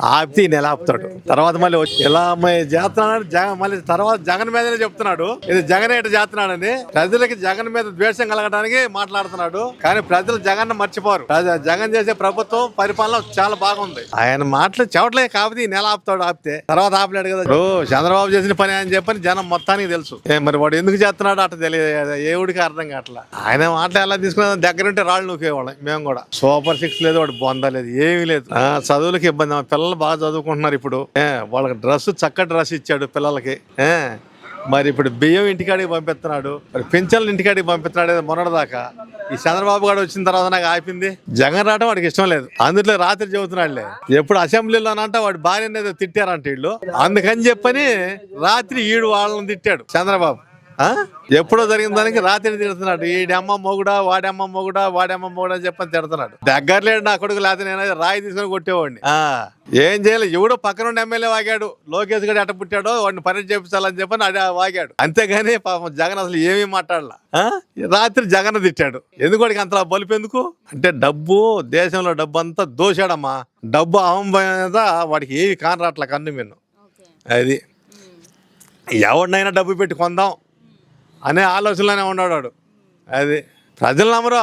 ఆపితే ఈయన ఎలా ఆపుతాడు? తర్వాత మళ్ళీ ఇలా చేస్తున్నాడు మళ్ళీ తర్వాత జగన్ మీదనే చెప్తున్నాడు. ఇది జగన్ ఏంటి చేస్తున్నాడని. ప్రజలకి జగన్ మీద ద్వేషం కలగడానికి మాట్లాడుతున్నాడు. కానీ ప్రజలు జగన్ మర్చిపోరు. జగన్ చేసే ప్రభుత్వం పరిపాలన చాలా బాగుంది. ఆయన మాటలు చెవట్లే కాకపోతే ఈ నెల ఆపుతాడు. ఆపితే తర్వాత ఆపలేడు కదా. ఇప్పుడు చంద్రబాబు చేసిన పని అని చెప్పని జనం మొత్తానికి తెలుసు. మరి వాడు ఎందుకు చేస్తున్నాడు అట్లా తెలియదు. ఏవుడికి అర్థం కావట్లా. ఆయన మాటలు ఎలా తీసుకున్నా దగ్గరుంటే రాళ్ళు నూకేవాళ్ళం మేము కూడా. సూపర్ 6 లేదు, వాడు బొందలేదు, ఏమీ లేదు. చదువులకి ఇబ్బంది. పిల్లలు బాగా చదువుకుంటున్నారు ఇప్పుడు. వాళ్ళకి చక్కటి డ్రెస్ ఇచ్చాడు పిల్లలకి. మరి ఇప్పుడు బియ్యం ఇంటికాడికి పంపిస్తున్నాడు, మరి పింఛన్లు ఇంటికాడికి పంపిస్తున్నాడు. మొన్నటిదాకా ఈ చంద్రబాబు గారు వచ్చిన తర్వాత నాకు ఆపింది. జగన్ రావడం వాడికి ఇష్టం లేదు. అందులో రాత్రి చెబుతున్నాడులే, ఎప్పుడు అసెంబ్లీలోనంట వాడు భార్యని ఏదో తిట్టారంట వీళ్ళు. అందుకని చెప్పని రాత్రి ఈడు వాళ్ళని తిట్టాడు చంద్రబాబు. ఎప్పుడో జరిగిన దానికి రాత్రి తిడుతున్నాడు. ఈడమ్మ మొగుడా, వాడమ్మ మొగుడా, వాడమ్మ మొగుడా అని చెప్పని తిడుతున్నాడు. దగ్గర లేడు నా కొడుకు, లేకపోతే నేను రాయి తీసుకొని కొట్టేవాడిని. ఏం చేయలేదు. ఎవడో పక్కనుండి ఎమ్మెల్యే వాగాడు, లోకేష్ గడు ఎట్ట పుట్టాడో వాడిని పని చేపించాలని చెప్పని అది వాగాడు. అంతేగాని పాపం జగన్ అసలు ఏమీ మాట్లాడలా. రాత్రి జగన్ తిట్టాడు. ఎందుకు వాడికి అంతలా బలుపు ఎందుకు అంటే, డబ్బు దేశంలో డబ్బు అంతా దోశాడమ్మా. డబ్బు అహం మీద వాడికి ఏమి కానరాట్ల కన్ను మిన్ను. అది ఎవడినైనా డబ్బు పెట్టి కొందాం అనే ఆలోచనలోనే ఉన్నాడు. అది ప్రజలు నమ్మరు.